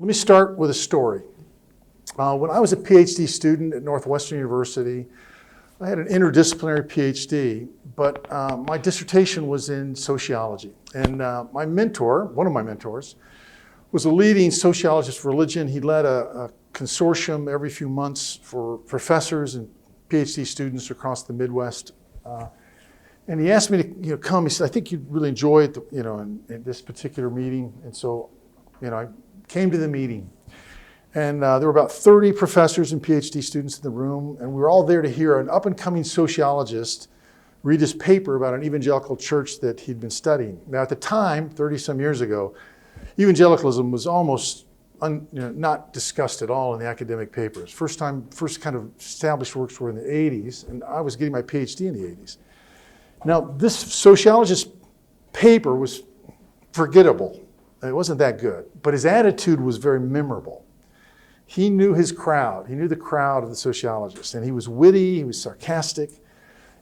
Let me start with a story. When I was a PhD student at Northwestern University, I had an interdisciplinary PhD, but my dissertation was in sociology. And my mentor, one of my mentors, was a leading sociologist of religion. He led a consortium every few months for professors and PhD students across the Midwest. And he asked me to come. He said, I think you'd really enjoy it in this particular meeting. And so I came to the meeting. And there were about 30 professors and PhD students in the room, and we were all there to hear an up-and-coming sociologist read his paper about an evangelical church that he'd been studying. Now, at the time, 30-some years ago, evangelicalism was almost not discussed at all in the academic papers. First kind of established works were in the 80s, and I was getting my PhD in the 80s. Now, this sociologist's paper was forgettable. It wasn't that good, but his attitude was very memorable. He knew his crowd. He knew the crowd of the sociologists, and he was witty, he was sarcastic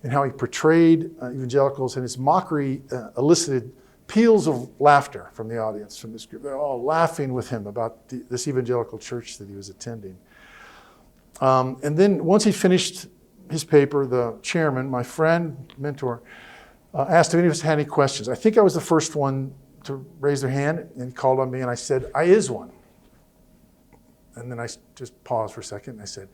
in how he portrayed evangelicals, and his mockery elicited peals of laughter from the audience, from this group. They're all laughing with him about this evangelical church that he was attending. And then once he finished his paper, the chairman, my friend, mentor, asked if any of us had any questions. I think I was the first one to raise their hand, and he called on me, and I said, I is one. And then I just paused for a second, and I said,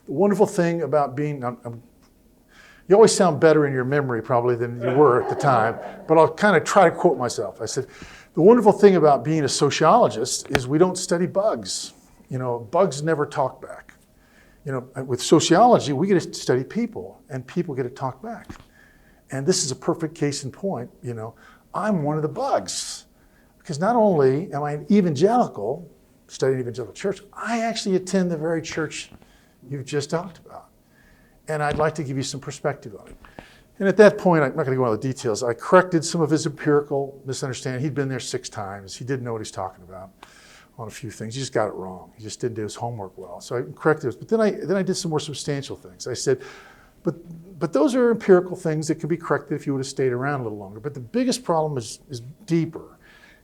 the wonderful thing about being, you always sound better in your memory probably than you were at the time, but I'll kind of try to quote myself. I said, the wonderful thing about being a sociologist is we don't study bugs. Bugs never talk back. With sociology, we get to study people, and people get to talk back. And this is a perfect case in point. I'm one of the bugs, because not only am I an evangelical, studying evangelical church, I actually attend the very church you've just talked about. And I'd like to give you some perspective on it. And at that point, I'm not going to go into the details, I corrected some of his empirical misunderstanding. He'd been there 6 times. He didn't know what he's talking about on a few things. He just got it wrong. He just didn't do his homework well. So I corrected this. But then I did some more substantial things. I said, but those are empirical things that could be corrected if you would have stayed around a little longer. But the biggest problem is deeper.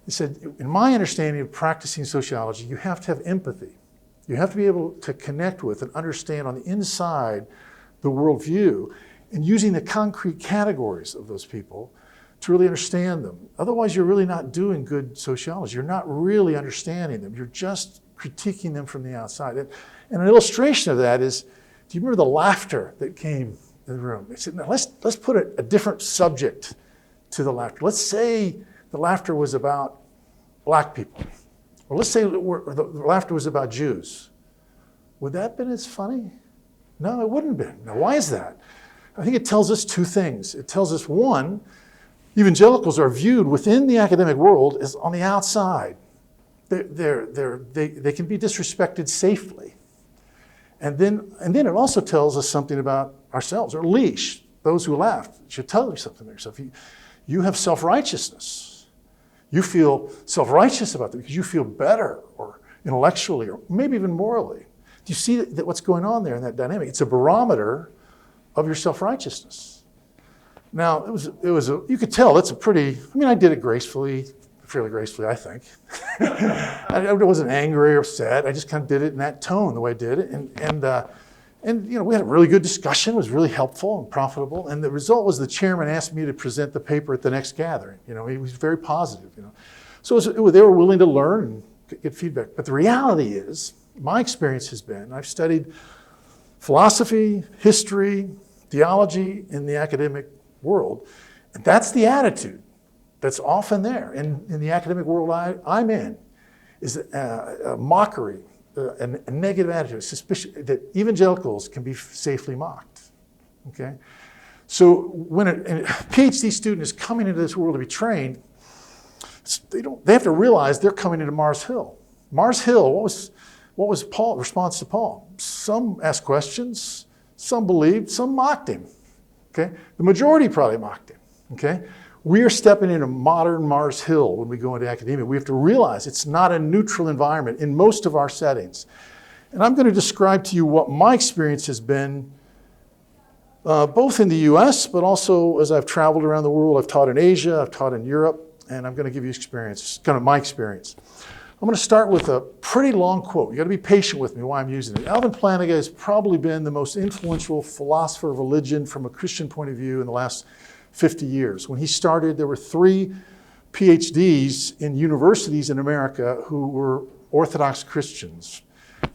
He said, in my understanding of practicing sociology, you have to have empathy. You have to be able to connect with and understand on the inside the worldview and using the concrete categories of those people to really understand them. Otherwise, you're really not doing good sociology. You're not really understanding them. You're just critiquing them from the outside. And an illustration of that is, do you remember the laughter that came in the room? He said, now let's put a different subject to the laughter. Let's say the laughter was about black people. Or let's say the laughter was about Jews. Would that have been as funny? No, it wouldn't have been. Now, why is that? I think it tells us 2 things. It tells us, one, evangelicals are viewed within the academic world as on the outside. They can be disrespected safely. And then it also tells us something about ourselves, or leash. Those who laugh should tell you something about yourself. You have self-righteousness. You feel self-righteous about them because you feel better, or intellectually, or maybe even morally. Do you see that what's going on there in that dynamic? It's a barometer of your self-righteousness. Now, you could tell that's I did it fairly gracefully, I think. I wasn't angry or upset. I just kind of did it in that tone, the way I did it. And we had a really good discussion. It was really helpful and profitable. And the result was the chairman asked me to present the paper at the next gathering. He was very positive. So they were willing to learn and get feedback. But the reality is, my experience has been, I've studied philosophy, history, theology in the academic world, and that's the attitude that's often there in the academic world I'm in, is a mockery, a negative attitude, suspicion that evangelicals can be safely mocked. Okay, so when a PhD student is coming into this world to be trained, they have to realize they're coming into Mars Hill. Mars Hill, what was Paul's response to Paul? Some asked questions, some believed, some mocked him. Okay, the majority probably mocked him. Okay, we are stepping into modern Mars Hill when we go into academia. We have to realize it's not a neutral environment in most of our settings. And I'm going to describe to you what my experience has been, both in the US, but also as I've traveled around the world. I've taught in Asia, I've taught in Europe, and I'm going to give you experience, kind of my experience. I'm going to start with a pretty long quote. You got to be patient with me while I'm using it. Alvin Plantinga has probably been the most influential philosopher of religion from a Christian point of view in the last 50 years. When he started, there were 3 PhDs in universities in America who were Orthodox Christians.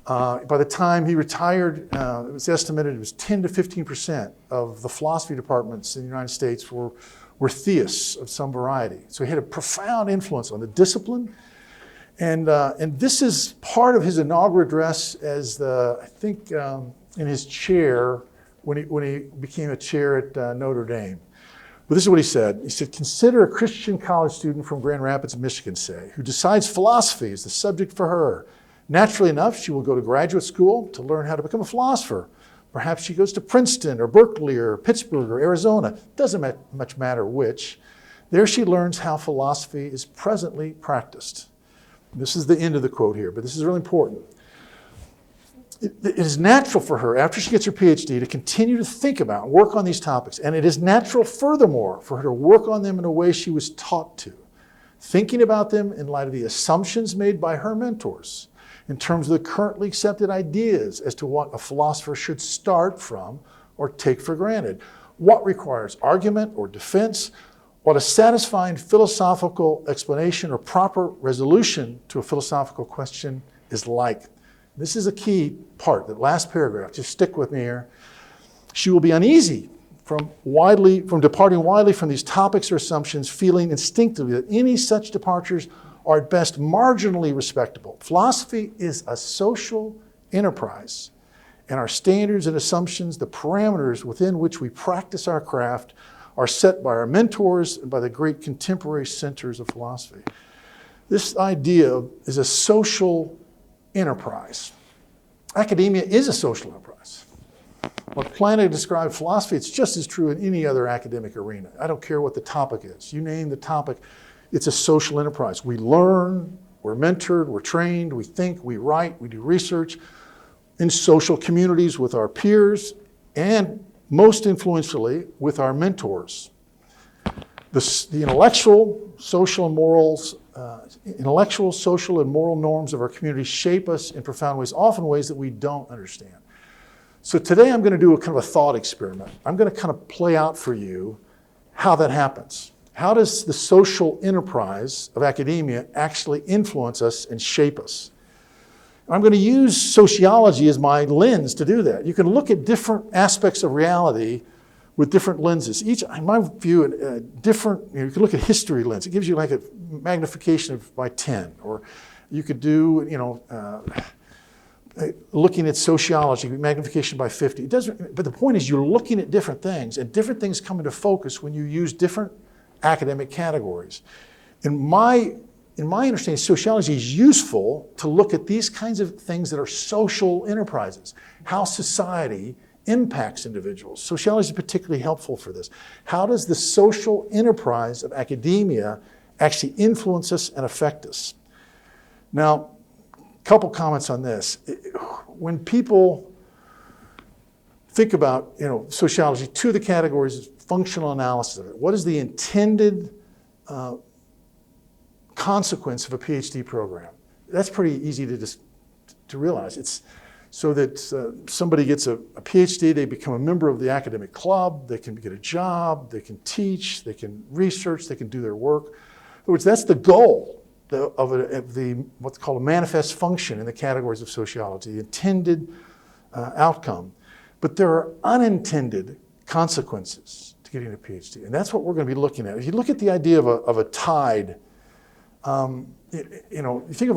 By the time he retired, it was estimated it was 10 to 15% of the philosophy departments in the United States were theists of some variety. So he had a profound influence on the discipline. And this is part of his inaugural address as I think in his chair when he became a chair at Notre Dame. But this is what he said. He said, consider a Christian college student from Grand Rapids, Michigan, say, who decides philosophy is the subject for her. Naturally enough, she will go to graduate school to learn how to become a philosopher. Perhaps she goes to Princeton or Berkeley or Pittsburgh or Arizona. Doesn't much matter which. There she learns how philosophy is presently practiced. This is the end of the quote here, but this is really important. It is natural for her, after she gets her PhD, to continue to think about and work on these topics. And it is natural, furthermore, for her to work on them in a way she was taught to, thinking about them in light of the assumptions made by her mentors, in terms of the currently accepted ideas as to what a philosopher should start from or take for granted, what requires argument or defense, what a satisfying philosophical explanation or proper resolution to a philosophical question is like. This is a key part, the last paragraph. Just stick with me here. She will be uneasy from departing widely from these topics or assumptions, feeling instinctively that any such departures are at best marginally respectable. Philosophy is a social enterprise, and our standards and assumptions, the parameters within which we practice our craft, are set by our mentors and by the great contemporary centers of philosophy. This idea is a social enterprise. Academia is a social enterprise. When Plantinga described philosophy, it's just as true in any other academic arena. I don't care what the topic is. You name the topic, it's a social enterprise. We learn, we're mentored, we're trained, we think, we write, we do research in social communities with our peers, and most influentially with our mentors. The intellectual, social, and moral norms of our community shape us in profound ways, often ways that we don't understand. So today I'm going to do a kind of a thought experiment. I'm going to kind of play out for you how that happens. How does the social enterprise of academia actually influence us and shape us? I'm going to use sociology as my lens to do that. You can look at different aspects of reality with different lenses. Each, in my view, you can look at history lens. It gives you like a magnification by 10. Or you could do, looking at sociology, magnification by 50. It doesn't, but the point is you're looking at different things, and different things come into focus when you use different academic categories. In my understanding, sociology is useful to look at these kinds of things that are social enterprises, how society impacts individuals. Sociology is particularly helpful for this. How does the social enterprise of academia actually influence us and affect us? Now, a couple comments on this. When people think about sociology, two of the categories is functional analysis of it. What is the intended consequence of a PhD program? That's pretty easy to realize. It's so that somebody gets a PhD, they become a member of the academic club, they can get a job, they can teach, they can research, they can do their work. In other words, that's the goal of what's called a manifest function in the categories of sociology, the intended outcome. But there are unintended consequences to getting a PhD, and that's what we're going to be looking at. If you look at the idea of a tide, you think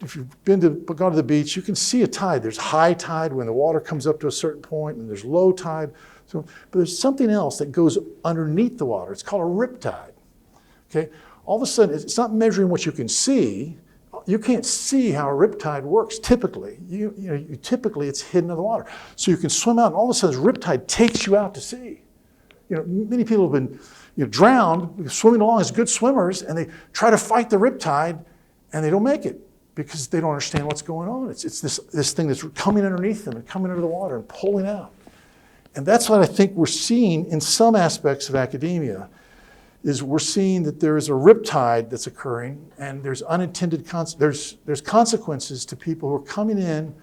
if you've gone to the beach, you can see a tide. There's high tide when the water comes up to a certain point, and there's low tide. But there's something else that goes underneath the water. It's called a riptide. Okay, all of a sudden, it's not measuring what you can see. You can't see how a riptide works. Typically, typically it's hidden in the water, so you can swim out, and all of a sudden, this riptide takes you out to sea. Many people have been drowned, swimming along as good swimmers, and they try to fight the riptide, and they don't make it because they don't understand what's going on. It's this thing that's coming underneath them and coming under the water and pulling out. And that's what I think we're seeing in some aspects of academia. is we're seeing that there is a riptide that's occurring, and there's unintended there's consequences to people who are coming in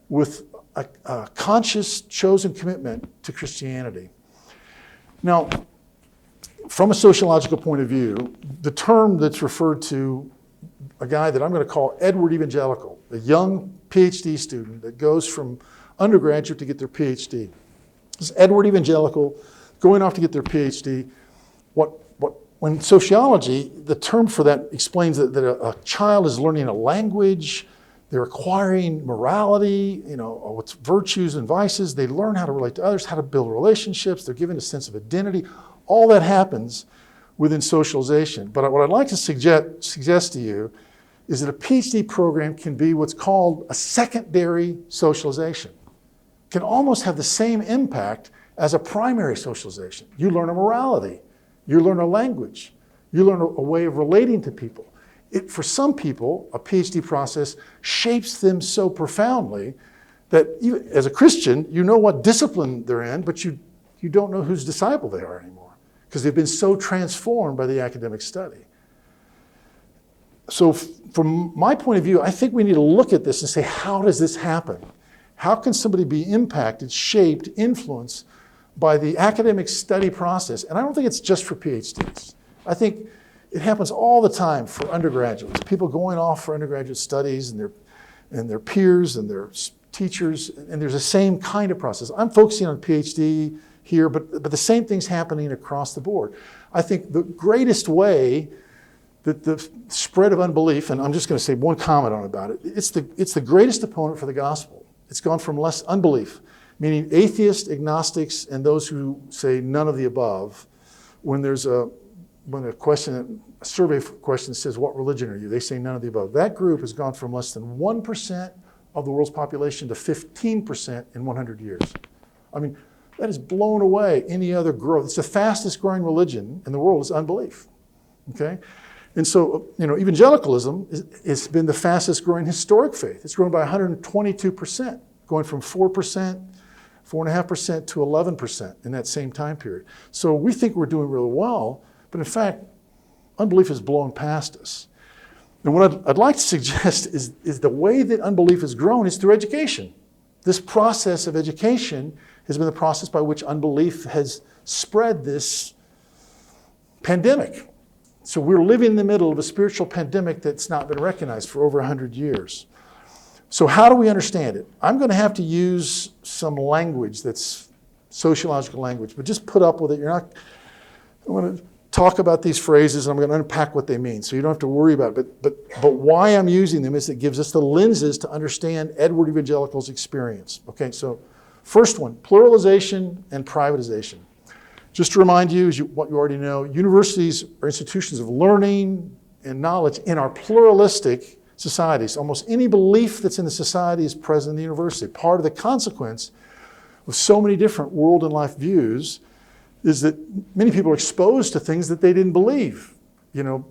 with a conscious, chosen commitment to Christianity. Now, from a sociological point of view, the term that's referred to a guy that I'm going to call Edward Evangelical, a young PhD student that goes from undergraduate to get their PhD. This is Edward Evangelical going off to get their PhD. When sociology, the term for that explains that a child is learning a language, they're acquiring morality, what's virtues and vices, they learn how to relate to others, how to build relationships, they're given a sense of identity. All that happens within socialization. But what I'd like to suggest to you is that a PhD program can be what's called a secondary socialization. It can almost have the same impact as a primary socialization. You learn a morality. You learn a language. You learn a way of relating to people. For some people, a PhD process shapes them so profoundly that as a Christian, you know what discipline they're in, but you don't know whose disciple they are anymore because they've been so transformed by the academic study. So from my point of view, I think we need to look at this and say, how does this happen? How can somebody be impacted, shaped, influenced by the academic study process? And I don't think it's just for PhDs. I think it happens all the time for undergraduates, people going off for undergraduate studies and their peers and their teachers, and there's the same kind of process. I'm focusing on PhD here, but the same thing's happening across the board. I think the greatest way that the spread of unbelief, and I'm just going to say one comment on about it, it's the greatest opponent for the gospel. It's gone from less unbelief, meaning atheists, agnostics, and those who say none of the above. When a survey question says, what religion are you? They say none of the above. That group has gone from less than 1% of the world's population to 15% in 100 years. I mean, that has blown away any other growth. It's the fastest growing religion in the world is unbelief, okay? And so, evangelicalism has been the fastest growing historic faith. It's grown by 122%, going from 4%, 4.5% to 11% in that same time period. So we think we're doing really well, but in fact, unbelief has blown past us. And what I'd like to suggest is the way that unbelief has grown is through education. This process of education has been the process by which unbelief has spread this pandemic. So we're living in the middle of a spiritual pandemic that's not been recognized for over 100 years. So how do we understand it? I'm going to have to use some language that's sociological language, but just put up with it. I'm going to talk about these phrases and I'm going to unpack what they mean, so you don't have to worry about it. But why I'm using them is it gives us the lenses to understand Edward Evangelical's experience. Okay, so first one, pluralization and privatization. Just to remind you, what you already know, universities are institutions of learning and knowledge in our pluralistic societies. Almost any belief that's in the society is present in the university. Part of the consequence of so many different world and life views is that many people are exposed to things that they didn't believe,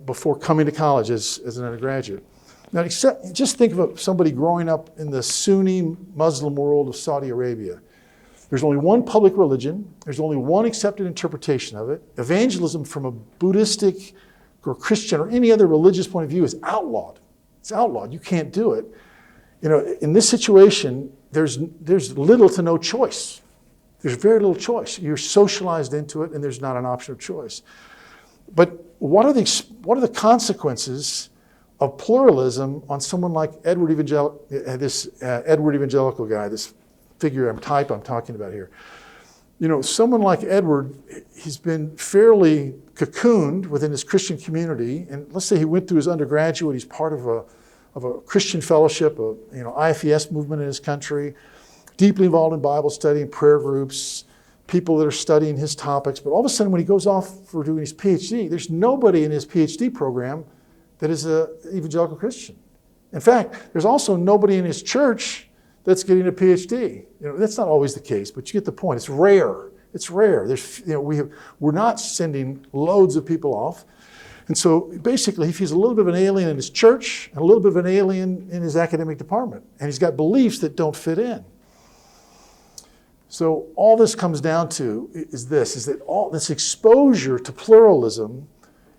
before coming to college as an undergraduate. Now, just think of somebody growing up in the Sunni Muslim world of Saudi Arabia. There's only one public religion. There's only one accepted interpretation of it. Evangelism from a Buddhistic or Christian or any other religious point of view is outlawed. It's outlawed. You can't do it. In this situation, there's little to no choice. There's very little choice. You're socialized into it, and there's not an option of choice. But what are the consequences of pluralism on someone like Edward Evangelical guy, this figure I'm talking about here? Someone like Edward, he's been fairly cocooned within his Christian community, and let's say he went through his undergraduate, he's part of a Christian fellowship, IFES movement in his country, deeply involved in Bible study and prayer groups, people that are studying his topics. But all of a sudden, when he goes off for doing his PhD, there's nobody in his PhD program that is an evangelical Christian. In fact, there's also nobody in his church that's getting a PhD. That's not always the case, but you get the point. It's rare. It's rare. We're not sending loads of people off. And so basically, if he's a little bit of an alien in his church and a little bit of an alien in his academic department, and he's got beliefs that don't fit in. So all this comes down to is that all this exposure to pluralism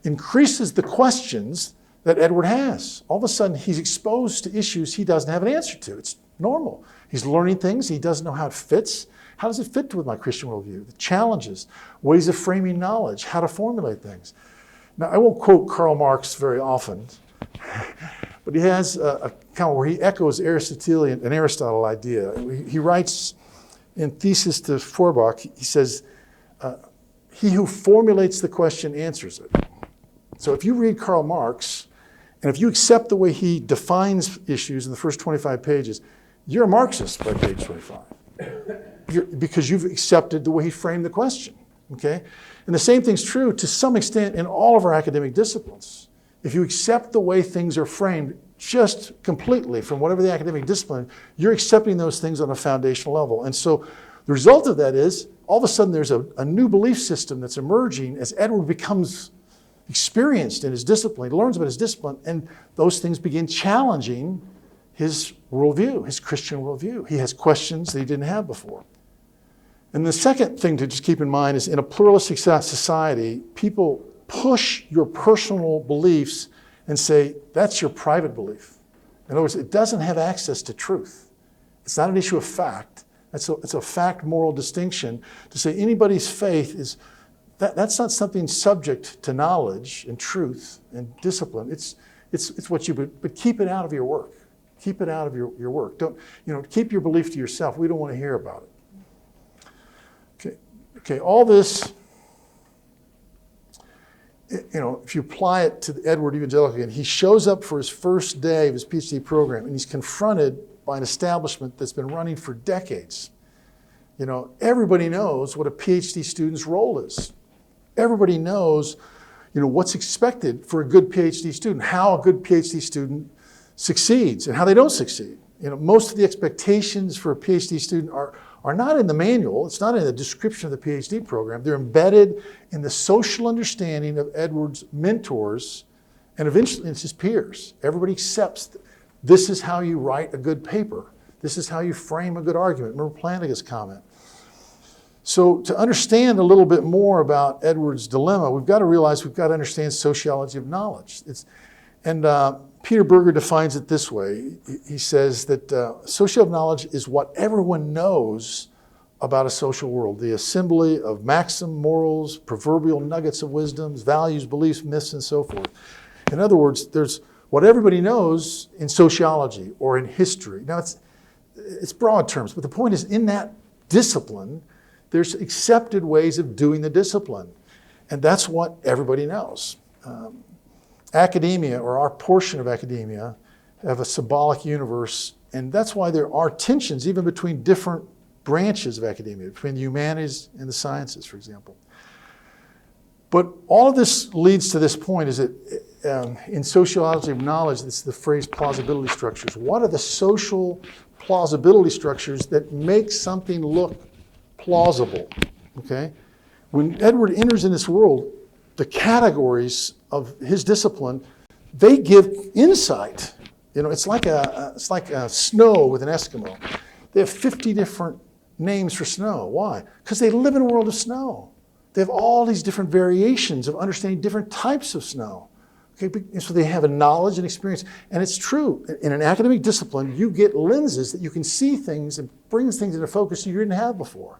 increases the questions that Edward has. All of a sudden, he's exposed to issues he doesn't have an answer to. It's normal. He's learning things. He doesn't know how it fits. How does it fit with my Christian worldview? The challenges, ways of framing knowledge, how to formulate things. Now, I won't quote Karl Marx very often, but he has a kind of where he echoes Aristotelian, an Aristotle idea. He writes in Thesis to Feuerbach, he says, he who formulates the question answers it. So if you read Karl Marx, and if you accept the way he defines issues in the first 25 pages, you're a Marxist by page 25. Because you've accepted the way he framed the question, okay? And the same thing's true to some extent in all of our academic disciplines. If you accept the way things are framed just completely from whatever the academic discipline, you're accepting those things on a foundational level. And so the result of that is all of a sudden there's a new belief system that's emerging as Edward becomes experienced in his discipline, he learns about his discipline, and those things begin challenging his worldview, his Christian worldview. He has questions that he didn't have before. And the second thing to just keep in mind is in a pluralistic society, people push your personal beliefs and say, that's your private belief. In other words, it doesn't have access to truth. It's not an issue of fact. It's a fact-moral distinction to say anybody's faith is, that's not something subject to knowledge and truth and discipline. It's what you, but keep it out of your work. Keep it out of your work. Don't, keep your belief to yourself. We don't want to hear about it. Okay, all this, if you apply it to the Edward Evangelical again, he shows up for his first day of his PhD program and he's confronted by an establishment that's been running for decades. Everybody knows what a PhD student's role is. Everybody knows, what's expected for a good PhD student, how a good PhD student succeeds and how they don't succeed. Most of the expectations for a PhD student are not in the manual. It's not in the description of the PhD program. They're embedded in the social understanding of Edward's mentors and eventually it's his peers. Everybody accepts this is how you write a good paper. This is how you frame a good argument. Remember Plantinga's comment. So to understand a little bit more about Edward's dilemma, we've got to realize we've got to understand sociology of knowledge. Peter Berger defines it this way. He says that sociology of knowledge is what everyone knows about a social world, the assembly of maxim, morals, proverbial nuggets of wisdoms, values, beliefs, myths, and so forth. In other words, there's what everybody knows in sociology or in history. Now, it's broad terms, but the point is in that discipline, there's accepted ways of doing the discipline. And that's what everybody knows. Academia, or our portion of academia, have a symbolic universe, and that's why there are tensions even between different branches of academia, between the humanities and the sciences, for example. But all of this leads to this point, is that in sociology of knowledge, it's the phrase plausibility structures. What are the social plausibility structures that make something look plausible? Okay? When Edward enters in this world, the categories of his discipline, they give insight. It's like a snow with an Eskimo. They have 50 different names for snow. Why? Because they live in a world of snow. They have all these different variations of understanding different types of snow. Okay, so they have a knowledge and experience. And it's true. In an academic discipline, you get lenses that you can see things and brings things into focus you didn't have before.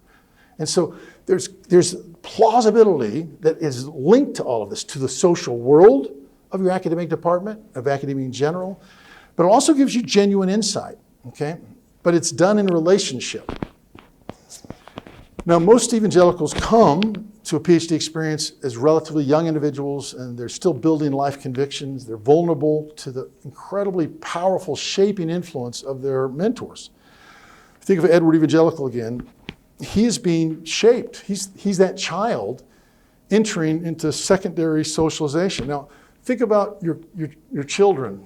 And so there's plausibility that is linked to all of this, to the social world of your academic department, of academia in general, but it also gives you genuine insight, okay? But it's done in relationship. Now, most evangelicals come to a PhD experience as relatively young individuals, and they're still building life convictions. They're vulnerable to the incredibly powerful shaping influence of their mentors. Think of Edward Evangelical again. He is being shaped. He's that child entering into secondary socialization. Now, think about your children.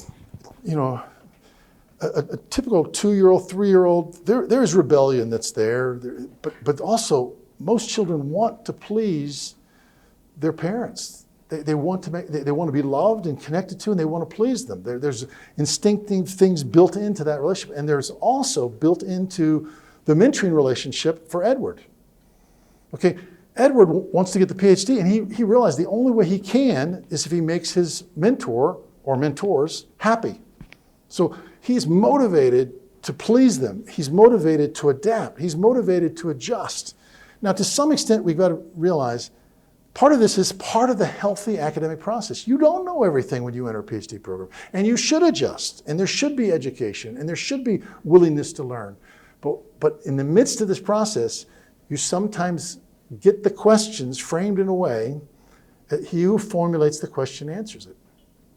A typical 2-year-old, 3-year-old, there is rebellion that's there, but also most children want to please their parents. They want to be loved and connected to, and they want to please them. There's instinctive things built into that relationship, and there's also built into the mentoring relationship for Edward. Okay, Edward wants to get the PhD, and he realized the only way he can is if he makes his mentor or mentors happy. So he's motivated to please them. He's motivated to adapt. He's motivated to adjust. Now, to some extent, we've got to realize part of this is part of the healthy academic process. You don't know everything when you enter a PhD program, and you should adjust, and there should be education, and there should be willingness to learn. But in the midst of this process, you sometimes get the questions framed in a way that he who formulates the question answers it.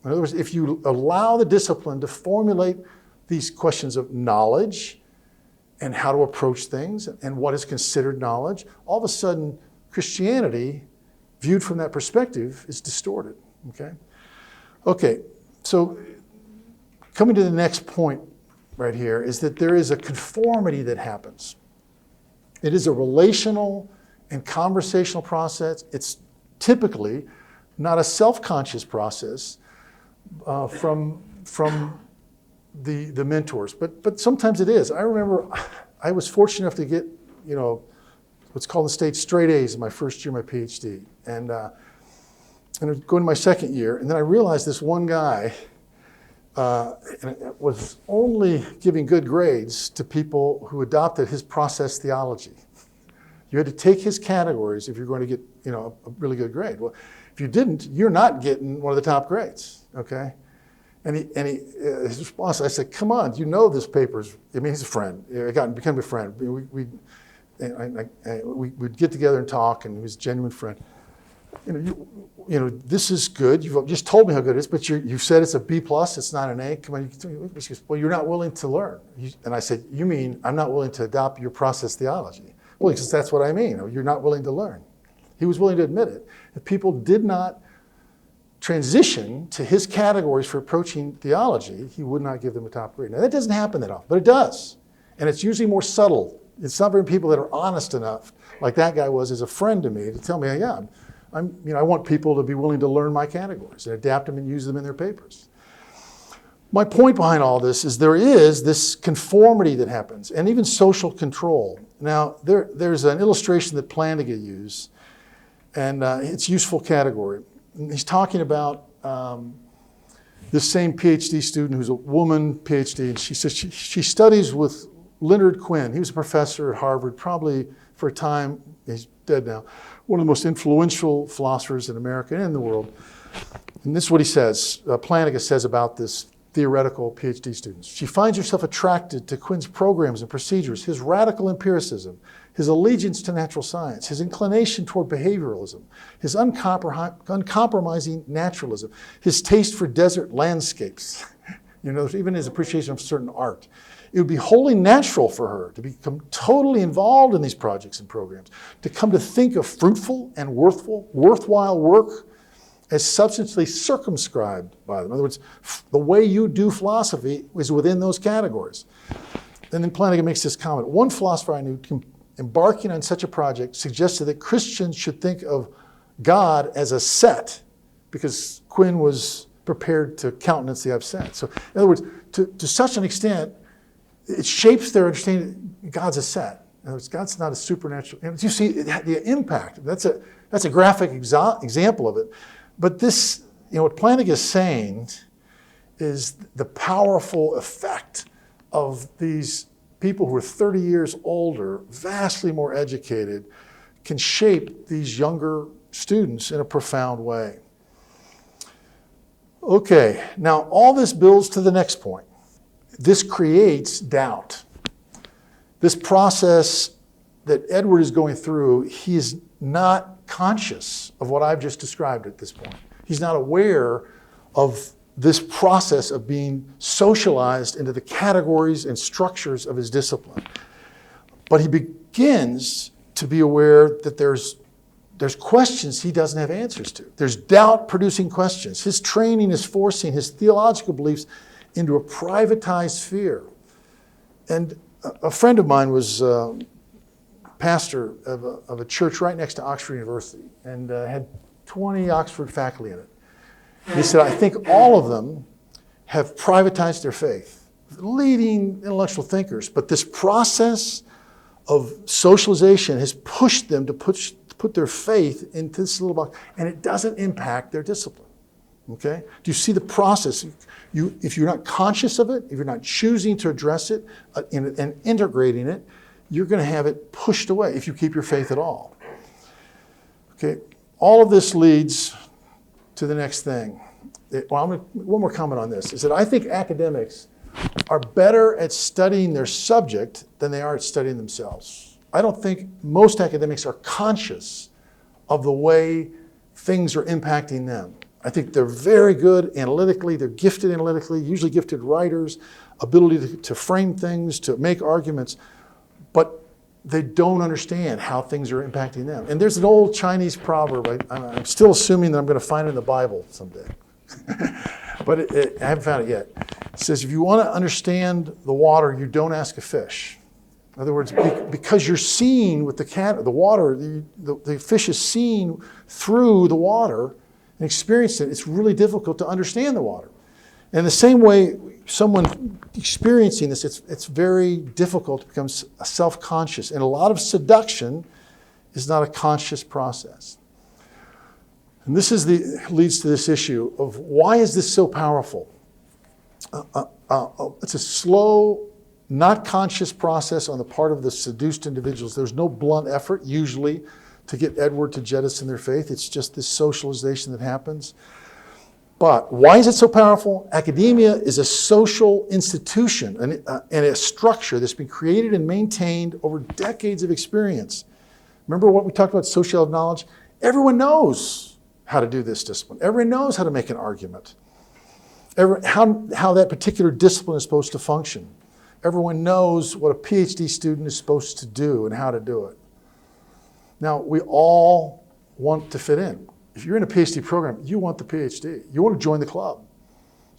In other words, if you allow the discipline to formulate these questions of knowledge and how to approach things and what is considered knowledge, all of a sudden Christianity, viewed from that perspective, is distorted. Okay, so coming to the next point right here is that there is a conformity that happens. It is a relational and conversational process. It's typically not a self-conscious process from the mentors, but sometimes it is. I remember I was fortunate enough to get, what's called in the States straight A's in my first year of my PhD, and going to my second year, and then I realized this one guy was only giving good grades to people who adopted his process theology. You had to take his categories if you're going to get, a really good grade. Well, if you didn't, you're not getting one of the top grades, okay? And his response, I said, come on, you know this paper's, he's a friend. Became a friend. We'd get together and talk, and he was a genuine friend. This is good. You've just told me how good it is, but you said it's a B+, it's not an A. Come on, he goes, well, you're not willing to learn. And I said, you mean I'm not willing to adopt your process theology? Well, he says, that's what I mean. You're not willing to learn. He was willing to admit it. If people did not transition to his categories for approaching theology, he would not give them a top grade. Now, that doesn't happen that often, but it does. And it's usually more subtle. It's not very people that are honest enough, like that guy was as a friend to me, to tell me, yeah, I want people to be willing to learn my categories and adapt them and use them in their papers. My point behind all this is there is this conformity that happens, and even social control. Now, there's an illustration that Planiga used, and it's useful category. And he's talking about this same PhD student who's a woman PhD, and she says she studies with Leonard Quinn. He was a professor at Harvard, probably for a time, he's dead now, one of the most influential philosophers in America and in the world. And this is what he says, Planiga says about this theoretical PhD students. She finds herself attracted to Quinn's programs and procedures, his radical empiricism, his allegiance to natural science, his inclination toward behavioralism, his uncompromising naturalism, his taste for desert landscapes, even his appreciation of certain art. It would be wholly natural for her to become totally involved in these projects and programs, to come to think of fruitful and worthwhile work as substantially circumscribed by them. In other words, the way you do philosophy is within those categories. And then Planiga makes this comment. One philosopher I knew embarking on such a project suggested that Christians should think of God as a set, because Quinn was prepared to countenance the upset. So in other words, to such an extent, it shapes their understanding God's a set. In other words, God's not a supernatural. And you see the impact. That's a graphic example of it. But this, what Planiga is saying is the powerful effect of these people who are 30 years older, vastly more educated, can shape these younger students in a profound way. Okay, now all this builds to the next point. This creates doubt. This process that Edward is going through, he is not conscious of what I've just described at this point. He's not aware of this process of being socialized into the categories and structures of his discipline. But he begins to be aware that there's questions he doesn't have answers to. There's doubt-producing questions. His training is forcing his theological beliefs into a privatized sphere. And a friend of mine was pastor of a church right next to Oxford University, and had 20 Oxford faculty in it. And he said, I think all of them have privatized their faith, leading intellectual thinkers. But this process of socialization has pushed them to put their faith into this little box, and it doesn't impact their discipline. Okay? Do you see the process? If you're not conscious of it, if you're not choosing to address it and integrating it, you're going to have it pushed away if you keep your faith at all. Okay? All of this leads to the next thing. One more comment on this, is that I think academics are better at studying their subject than they are at studying themselves. I don't think most academics are conscious of the way things are impacting them. I think they're very good analytically, they're gifted analytically, usually gifted writers, ability to frame things, to make arguments, but they don't understand how things are impacting them. And there's an old Chinese proverb, I'm still assuming that I'm going to find it in the Bible someday, but I haven't found it yet. It says, if you want to understand the water, you don't ask a fish. In other words, because you're seeing with the water, the fish is seen through the water and experiencing it, it's really difficult to understand the water. And the same way, someone experiencing this, it's very difficult to become self-conscious. And a lot of seduction is not a conscious process. And this leads to this issue of why is this so powerful? It's a slow, not conscious process on the part of the seduced individuals. There's no blunt effort, usually, to get Edward to jettison their faith. It's just this socialization that happens. But why is it so powerful? Academia is a social institution and a structure that's been created and maintained over decades of experience. Remember what we talked about, sociology of knowledge? Everyone knows how to do this discipline. Everyone knows how to make an argument. How that particular discipline is supposed to function. Everyone knows what a PhD student is supposed to do and how to do it. Now, we all want to fit in. If you're in a PhD program, you want the PhD. You want to join the club.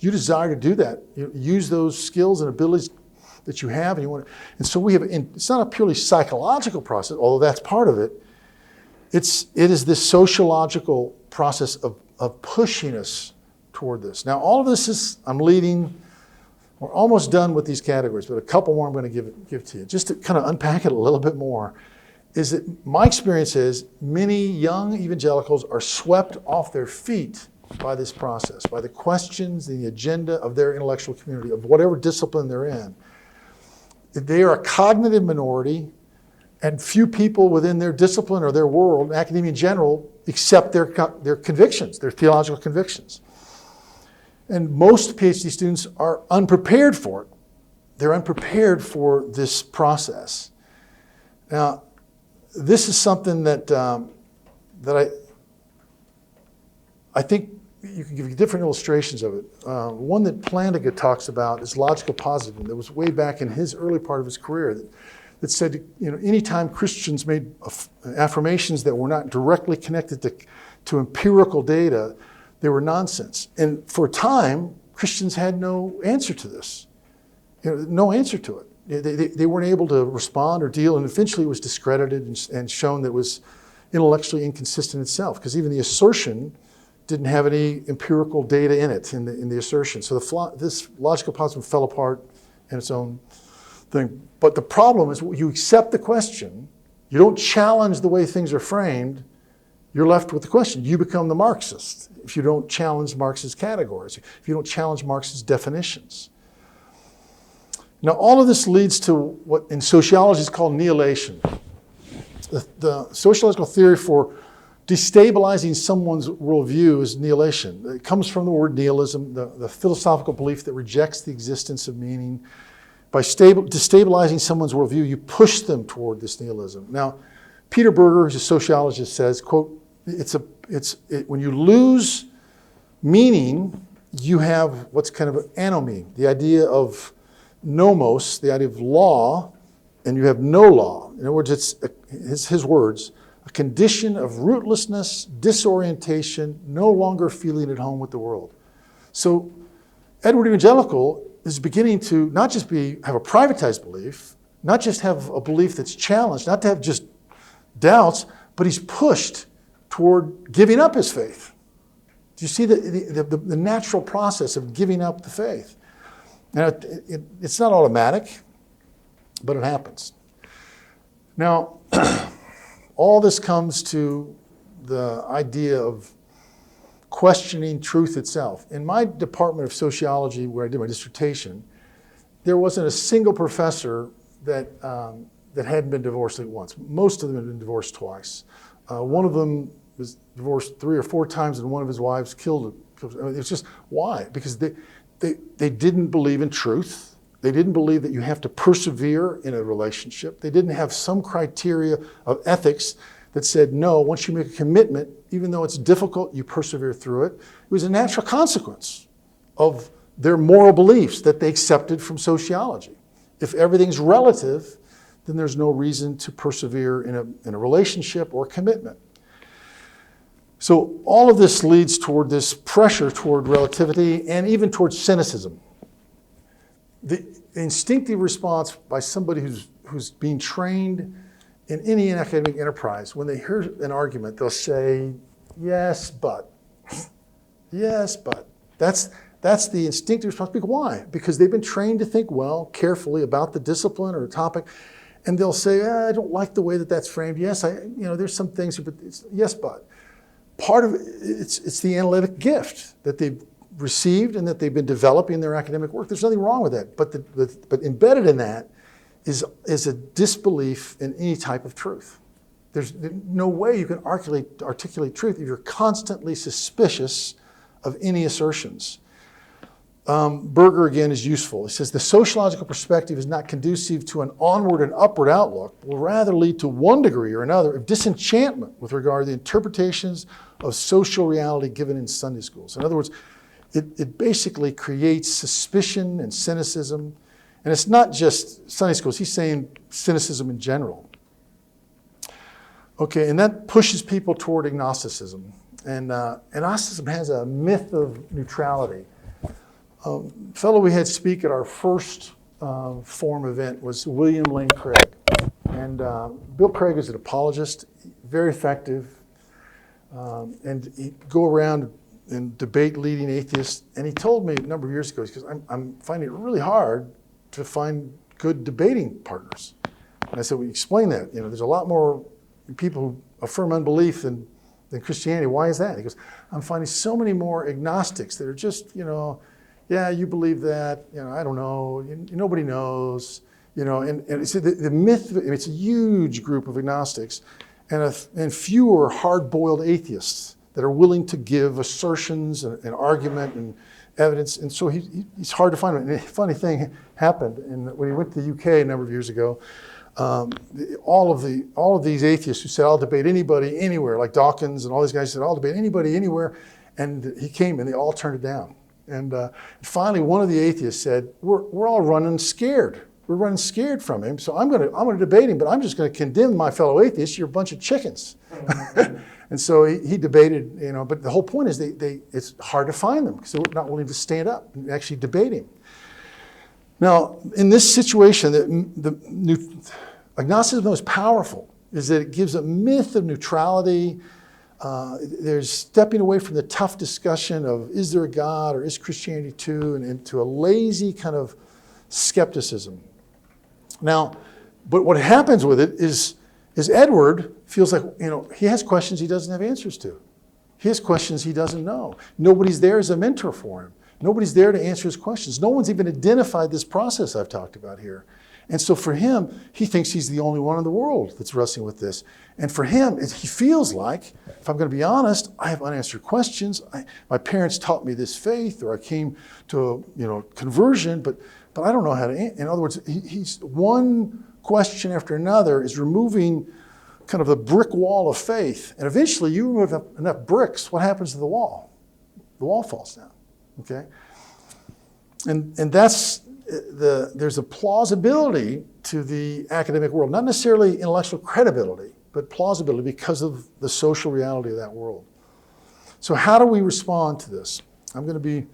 You desire to do that. You use those skills and abilities that you have, and so it's not a purely psychological process, although that's part of it. It is this sociological process of pushing us toward this. Now, all of this we're almost done with these categories, but a couple more I'm going to give to you. Just to kind of unpack it a little bit more, is that my experience is many young evangelicals are swept off their feet by this process, by the questions and the agenda of their intellectual community, of whatever discipline they're in. They are a cognitive minority, and few people within their discipline or their world, academia in general, accept their convictions, their theological convictions. And most PhD students are unprepared for it. They're unprepared for this process. Now, this is something that I think you can give different illustrations of it. One that Plantinga talks about is logical positivism. That was way back in his early part of his career that said, anytime Christians made affirmations that were not directly connected to empirical data, they were nonsense. And for a time, Christians had no answer to this, no answer to it. They weren't able to respond or deal, and eventually it was discredited and shown that it was intellectually inconsistent itself, because even the assertion didn't have any empirical data in it, in the assertion. So this logical positivism fell apart in its own thing. But the problem is, you accept the question, you don't challenge the way things are framed, you're left with the question. You become the Marxist if you don't challenge Marx's categories, if you don't challenge Marx's definitions. Now, all of this leads to what in sociology is called annihilation. The sociological theory for destabilizing someone's worldview is annihilation. It comes from the word nihilism, the philosophical belief that rejects the existence of meaning. By destabilizing someone's worldview, you push them toward this nihilism. Now, Peter Berger, who's a sociologist, says, quote, when you lose meaning, you have what's kind of anomy, the idea of nomos, the idea of law, and you have no law. In other words, it's his words, a condition of rootlessness, disorientation, no longer feeling at home with the world. So Edward Evangelical is beginning to not just have a privatized belief, not just have a belief that's challenged, not to have just doubts, but he's pushed toward giving up his faith. Do you see the natural process of giving up the faith? Now, it's not automatic, but it happens. Now, all this comes to the idea of questioning truth itself. In my department of sociology, where I did my dissertation, there wasn't a single professor that hadn't been divorced at once. Most of them had been divorced twice. One of them was divorced 3 or 4 times, and one of his wives killed him. I mean, it's just, why? Because they didn't believe in truth. They didn't believe that you have to persevere in a relationship. They didn't have some criteria of ethics that said, no, once you make a commitment, even though it's difficult, you persevere through it. It was a natural consequence of their moral beliefs that they accepted from sociology. If everything's relative, then there's no reason to persevere in a relationship or commitment. So all of this leads toward this pressure toward relativity and even towards cynicism. The instinctive response by somebody who's being trained in any academic enterprise, when they hear an argument, they'll say, yes, but. Yes, but. That's the instinctive response. Why? Because they've been trained to think well, carefully about the discipline or the topic, and they'll say, I don't like the way that's framed. Yes, there's some things, but yes, but. Part of it's the analytic gift that they've received and that they've been developing in their academic work. There's nothing wrong with that, but embedded in that is a disbelief in any type of truth. There's no way you can articulate truth if you're constantly suspicious of any assertions. Berger, again, is useful. He says, the sociological perspective is not conducive to an onward and upward outlook, will rather lead to one degree or another of disenchantment with regard to the interpretations of social reality given in Sunday schools. In other words, it basically creates suspicion and cynicism. And it's not just Sunday schools. He's saying cynicism in general. Okay, and that pushes people toward agnosticism. And agnosticism has a myth of neutrality. Fellow we had speak at our first forum event was William Lane Craig. And Bill Craig is an apologist, very effective. And he'd go around and debate leading atheists. And he told me a number of years ago, because I'm finding it really hard to find good debating partners. And I said, well, explain that. There's a lot more people who affirm unbelief than Christianity. Why is that? He goes, I'm finding so many more agnostics that are just, yeah, you believe that, I don't know, nobody knows, and it's the myth, it's a huge group of agnostics and fewer hard-boiled atheists that are willing to give assertions and argument and evidence, and so he's hard to find. And a funny thing happened when he went to the UK a number of years ago. All of these atheists who said, I'll debate anybody anywhere, like Dawkins and all these guys said, I'll debate anybody anywhere, and he came and they all turned it down. And finally, one of the atheists said, we're all running scared. We're running scared from him, so I'm gonna debate him, but I'm just gonna condemn my fellow atheists. You're a bunch of chickens. And so he debated, but the whole point is it's hard to find them because they're not willing to stand up and actually debate him. Now, in this situation, agnosticism is powerful, is that it gives a myth of neutrality. There's stepping away from the tough discussion of is there a God or is Christianity too, and into a lazy kind of skepticism. Now, but what happens with it is Edward feels like, he has questions he doesn't have answers to. He has questions he doesn't know. Nobody's there as a mentor for him. Nobody's there to answer his questions. No one's even identified this process I've talked about here. And so for him, he thinks he's the only one in the world that's wrestling with this. And for him, he feels like, if I'm going to be honest, I have unanswered questions. My parents taught me this faith, or I came to a conversion, but I don't know how to. In other words, he's one question after another is removing kind of the brick wall of faith. And eventually, you remove enough bricks, what happens to the wall? The wall falls down. Okay, and that's there's a plausibility to the academic world, not necessarily intellectual credibility, but plausibility because of the social reality of that world. So how do we respond to this? I'm going to be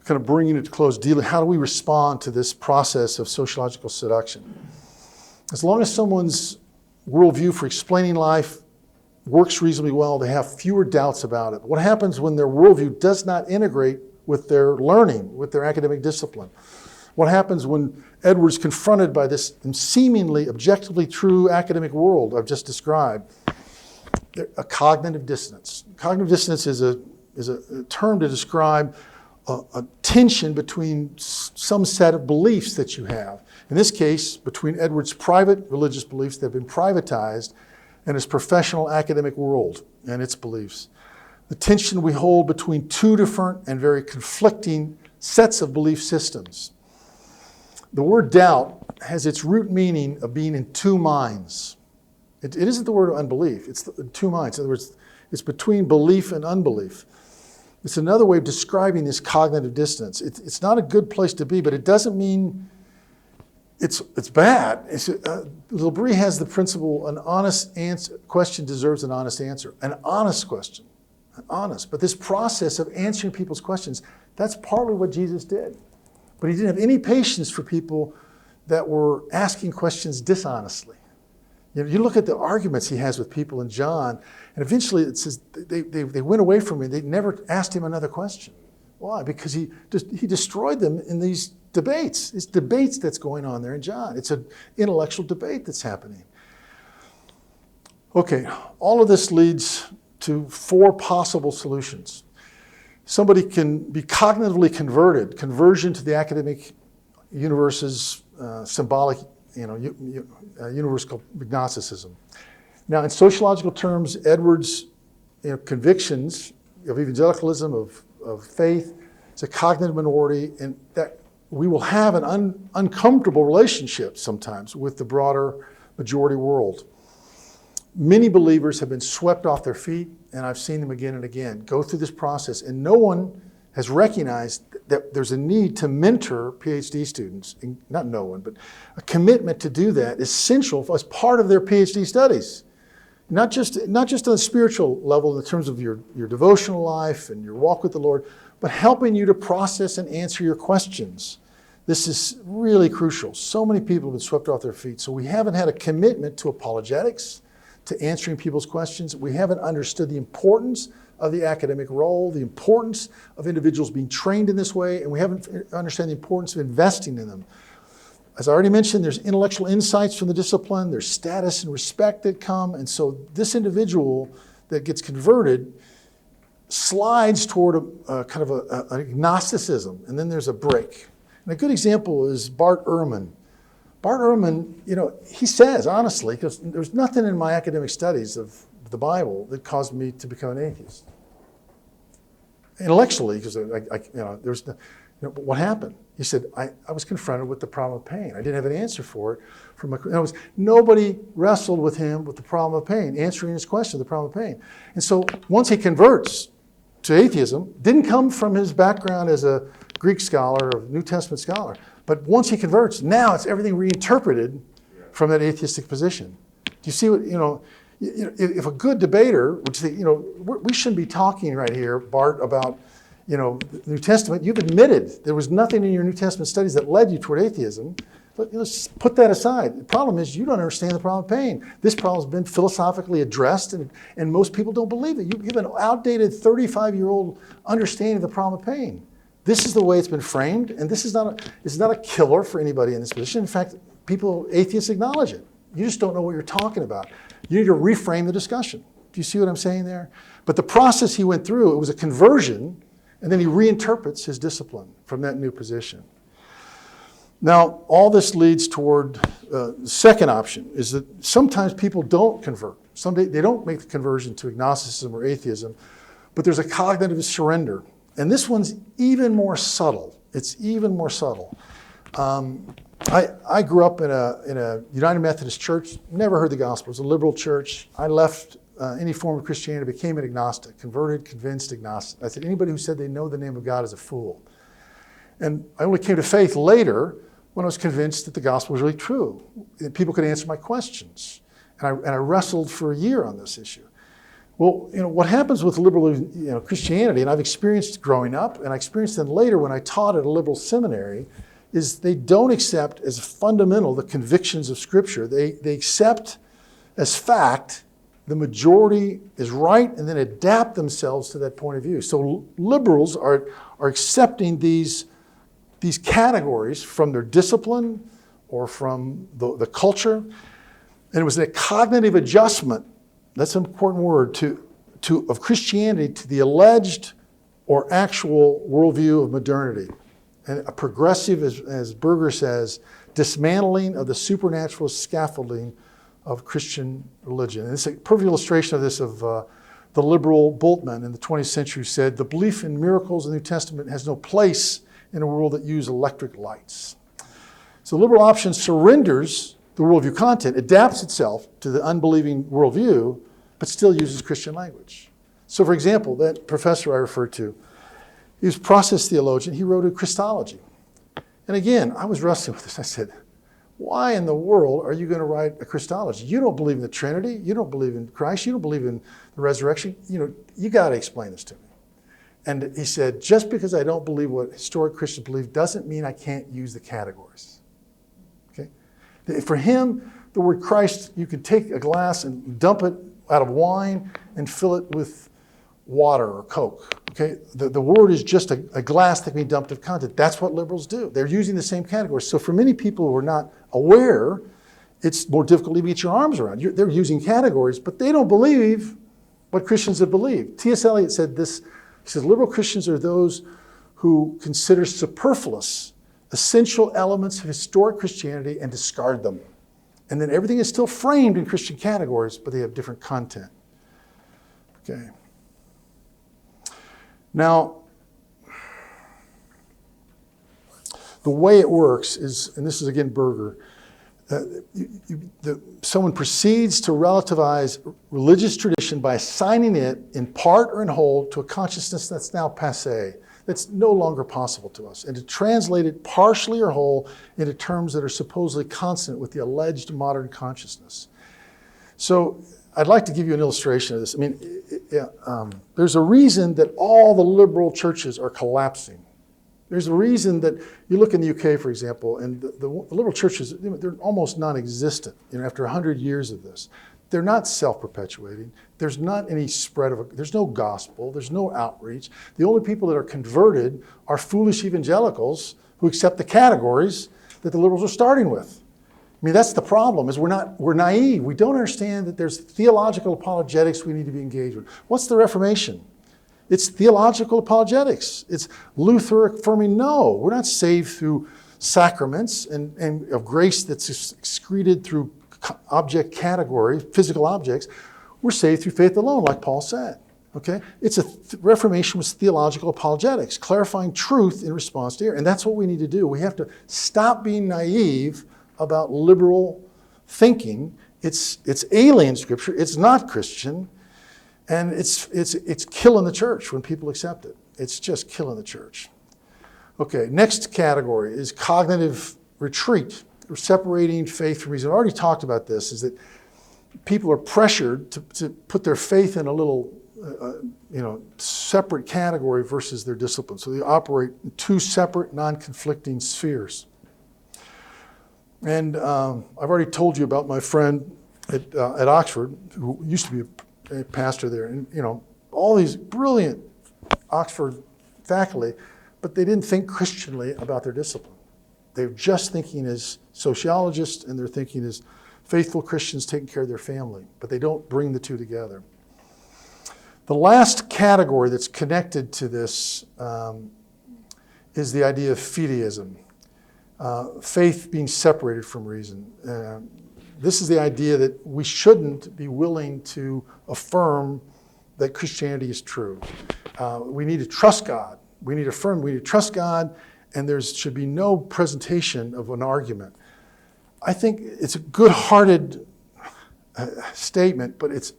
kind of bringing it to close. How do we respond to this process of sociological seduction? As long as someone's worldview for explaining life works reasonably well, they have fewer doubts about it. What happens when their worldview does not integrate with their learning, with their academic discipline? What happens when Edward's confronted by this seemingly objectively true academic world I've just described? A cognitive dissonance. Cognitive dissonance is a term to describe a tension between some set of beliefs that you have. In this case, between Edward's private religious beliefs that have been privatized and his professional academic world and its beliefs. The tension we hold between two different and very conflicting sets of belief systems. The word doubt has its root meaning of being in two minds. It isn't the word of unbelief, it's two minds. In other words, it's between belief and unbelief. It's another way of describing this cognitive dissonance. It's not a good place to be, but it doesn't mean it's bad. L'Abri has the principle, an honest question deserves an honest answer. An honest question, honest. But this process of answering people's questions, that's partly what Jesus did. But he didn't have any patience for people that were asking questions dishonestly. You look at the arguments he has with people in John, and eventually it says they went away from him. They never asked him another question. Why? Because he destroyed them in these debates. It's debates that's going on there in John. It's an intellectual debate that's happening. Okay, all of this leads to 4 possible solutions. Somebody can be cognitively converted. Conversion to the academic universe's symbolic universe called agnosticism. Now, in sociological terms, Edwards' convictions of evangelicalism, of faith, it's a cognitive minority, and that we will have an uncomfortable relationship sometimes with the broader majority world. Many believers have been swept off their feet, and I've seen them again and again go through this process, and no one has recognized that there's a need to mentor PhD students. Not no one, but a commitment to do that is essential as part of their PhD studies. Not just on a spiritual level in terms of your devotional life and your walk with the Lord, but helping you to process and answer your questions. This is really crucial. So many people have been swept off their feet. So we haven't had a commitment to apologetics, to answering people's questions. We haven't understood the importance of the academic role, the importance of individuals being trained in this way, and we haven't understood the importance of investing in them. As I already mentioned, there's intellectual insights from the discipline, there's status and respect that come, and so this individual that gets converted slides toward a kind of an agnosticism, and then there's a break. And a good example is Bart Ehrman. Bart Ehrman, he says, honestly, because there's nothing in my academic studies of the Bible that caused me to become an atheist. Intellectually, because what happened? He said, I was confronted with the problem of pain. I didn't have an answer for it. Nobody wrestled with him with the problem of pain, answering his question, the problem of pain. And so once he converts to atheism, didn't come from his background as a Greek scholar or New Testament scholar, but once he converts, now it's everything reinterpreted from that atheistic position. Do you see what, if a good debater would say, we shouldn't be talking right here, Bart, about, the New Testament. You've admitted there was nothing in your New Testament studies that led you toward atheism. But let's put that aside. The problem is you don't understand the problem of pain. This problem has been philosophically addressed, and most people don't believe it. You have an outdated 35-year-old understanding of the problem of pain. This is the way it's been framed, and this is not a killer for anybody in this position. In fact, atheists acknowledge it. You just don't know what you're talking about. You need to reframe the discussion. Do you see what I'm saying there? But the process he went through, it was a conversion, and then he reinterprets his discipline from that new position. Now, all this leads toward the second option, is that sometimes people don't convert. They don't make the conversion to agnosticism or atheism, but there's a cognitive surrender. And this one's even more subtle. It's even more subtle. I grew up in a United Methodist church, never heard the gospel. It was a liberal church. I left any form of Christianity, became an agnostic, converted, convinced agnostic. I said, anybody who said they know the name of God is a fool. And I only came to faith later when I was convinced that the gospel was really true, that people could answer my questions. And I wrestled for a year on this issue. Well, what happens with liberal Christianity, and I've experienced growing up, and I experienced then later when I taught at a liberal seminary, is they don't accept as fundamental the convictions of Scripture. They accept as fact the majority is right and then adapt themselves to that point of view. So liberals are accepting these these categories from their discipline or from the culture. And it was a cognitive adjustment, that's an important word, of Christianity to the alleged or actual worldview of modernity. And a progressive, as Berger says, dismantling of the supernatural scaffolding of Christian religion. And it's a perfect illustration of this of the liberal Bultmann in the 20th century said, the belief in miracles in the New Testament has no place in a world that uses electric lights. So liberal option surrenders the worldview content, adapts itself to the unbelieving worldview, but still uses Christian language. So for example, that professor I referred to, he was a process theologian, he wrote a Christology. And again, I was wrestling with this. I said, why in the world are you going to write a Christology? You don't believe in the Trinity, you don't believe in Christ, you don't believe in the resurrection. You got to explain this to me. And he said, just because I don't believe what historic Christians believe doesn't mean I can't use the categories. Okay? For him, the word Christ, you can take a glass and dump it out of wine and fill it with water or Coke. Okay? The word is just a glass that can be dumped of content. That's what liberals do. They're using the same categories. So for many people who are not aware, it's more difficult to get your arms around. They're using categories, but they don't believe what Christians have believed. T.S. Eliot said this. He says, liberal Christians are those who consider superfluous essential elements of historic Christianity and discard them. And then everything is still framed in Christian categories, but they have different content. Okay. Now, the way it works is, and this is again Berger, someone proceeds to relativize religious tradition by assigning it in part or in whole to a consciousness that's now passé, that's no longer possible to us, and to translate it partially or whole into terms that are supposedly consonant with the alleged modern consciousness. So I'd like to give you an illustration of this. I mean, there's a reason that all the liberal churches are collapsing. There's a reason that you look in the UK, for example, and the liberal churches, they're almost non-existent, after 100 years of this. They're not self-perpetuating. There's not any spread there's no gospel, there's no outreach. The only people that are converted are foolish evangelicals who accept the categories that the liberals are starting with. I mean, that's the problem, is we're naive. We don't understand that there's theological apologetics we need to be engaged with. What's the Reformation? It's theological apologetics. It's Luther affirming, no, we're not saved through sacraments and of grace that's excreted through object category, physical objects. We're saved through faith alone, like Paul said. Okay? Reformation was theological apologetics, clarifying truth in response to error. And that's what we need to do. We have to stop being naive about liberal thinking. It's alien scripture. It's not Christian. And it's killing the church when people accept it. It's just killing the church. Okay, next category is cognitive retreat, or separating faith from reason. I already talked about this, is that people are pressured to put their faith in a little separate category versus their discipline. So they operate in two separate, non-conflicting spheres. And I've already told you about my friend at Oxford, who used to be a pastor there, and all these brilliant Oxford faculty, but they didn't think Christianly about their discipline. They're just thinking as sociologists, and they're thinking as faithful Christians taking care of their family, but they don't bring the two together. The last category that's connected to this is the idea of fideism, faith being separated from reason. This is the idea that we shouldn't be willing to affirm that Christianity is true. We need to trust God. We need to trust God, and there should be no presentation of an argument. I think it's a good-hearted statement, but it's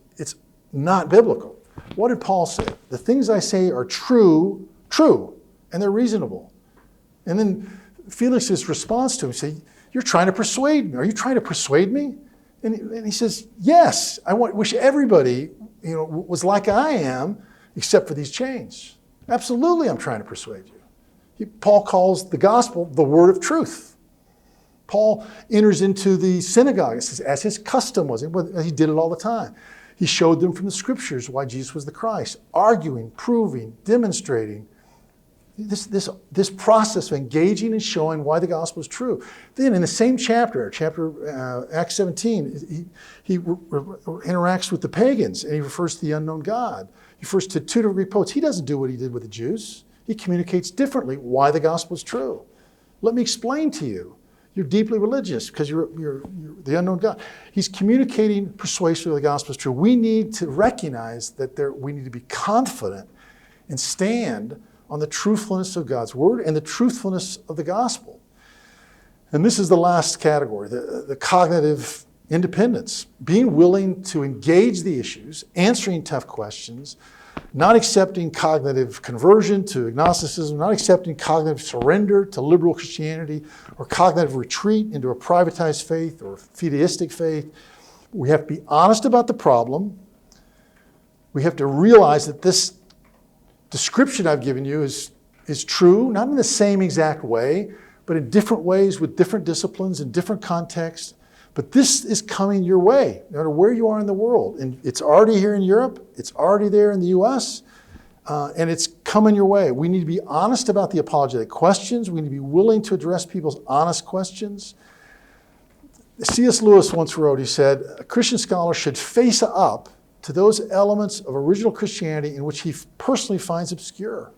not biblical. What did Paul say? The things I say are true, and they're reasonable. And then Felix's response to him, say, you're trying to persuade me. Are you trying to persuade me? And he says, yes, I wish everybody was like I am, except for these chains. Absolutely, I'm trying to persuade you. Paul calls the gospel the word of truth. Paul enters into the synagogue, as his custom was. He did it all the time. He showed them from the scriptures why Jesus was the Christ, arguing, proving, demonstrating. This process of engaging and showing why the gospel is true. Then in the same chapter Acts 17, he interacts with the pagans and he refers to the unknown God. He refers to two different poets. He doesn't do what he did with the Jews. He communicates differently why the gospel is true. Let me explain to you. You're deeply religious because you're the unknown God. He's communicating persuasively the gospel is true. We need to recognize that we need to be confident and stand on the truthfulness of God's word and the truthfulness of the gospel. And this is the last category, the cognitive independence. Being willing to engage the issues, answering tough questions, not accepting cognitive conversion to agnosticism, not accepting cognitive surrender to liberal Christianity, or cognitive retreat into a privatized faith or fideistic faith. We have to be honest about the problem. We have to realize that this description I've given you is true, not in the same exact way, but in different ways with different disciplines and different contexts. But this is coming your way, no matter where you are in the world. And it's already here in Europe, it's already there in the US, and it's coming your way. We need to be honest about the apologetic questions. We need to be willing to address people's honest questions. C.S. Lewis once wrote, he said, a Christian scholar should face up to those elements of original Christianity in which he personally finds obscure.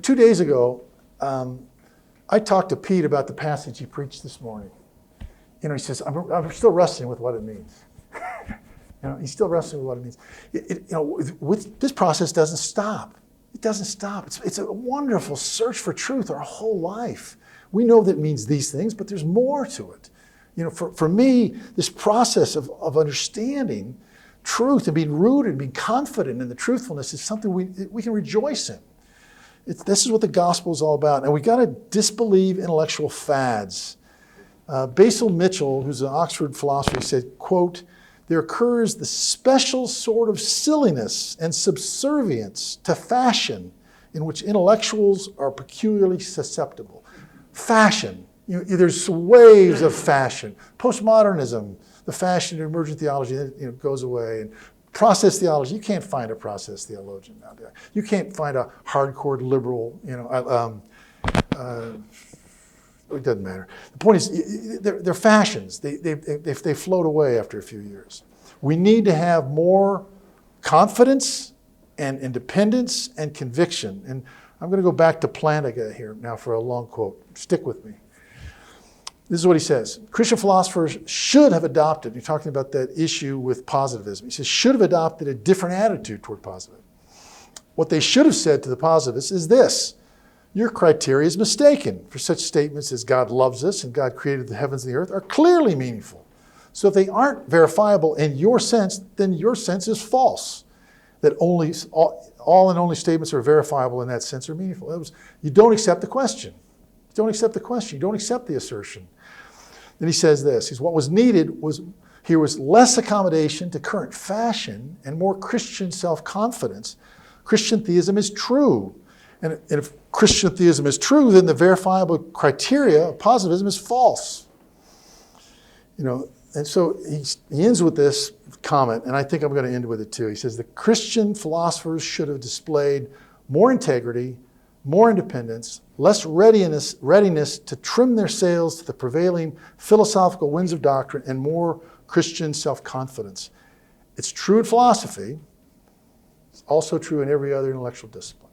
2 days ago, I talked to Pete about the passage he preached this morning. He says, I'm still wrestling with what it means. He's still wrestling with what it means. This process doesn't stop. It doesn't stop. It's a wonderful search for truth our whole life. We know that it means these things, but there's more to it. For me, this process of understanding truth and being rooted and being confident in the truthfulness is something we can rejoice in. This is what the gospel is all about. And we got to disbelieve intellectual fads. Basil Mitchell, who's an Oxford philosopher, said, quote, there occurs the special sort of silliness and subservience to fashion in which intellectuals are peculiarly susceptible. Fashion. There's waves of fashion. Postmodernism, the fashion of emergent theology, goes away. And process theology, you can't find a process theologian nowadays. You can't find a hardcore liberal, it doesn't matter. The point is, they're fashions. They float away after a few years. We need to have more confidence and independence and conviction. And I'm going to go back to Plantinga here now for a long quote. Stick with me. This is what he says. Christian philosophers should have adopted, you're talking about that issue with positivism. He says, should have adopted a different attitude toward positivism. What they should have said to the positivists is this: your criteria is mistaken, for such statements as God loves us and God created the heavens and the earth are clearly meaningful. So if they aren't verifiable in your sense, then your sense is false. That all and only statements are verifiable in that sense are meaningful. You don't accept the question. You don't accept the question. You don't accept the assertion. Then he says this. What was needed was less accommodation to current fashion and more Christian self-confidence. Christian theism is true. And if Christian theism is true, then the verifiable criteria of positivism is false. And so he ends with this comment, and I think I'm going to end with it too. He says, the Christian philosophers should have displayed more integrity, more independence, less readiness to trim their sails to the prevailing philosophical winds of doctrine, and more Christian self-confidence. It's true in philosophy. It's also true in every other intellectual discipline.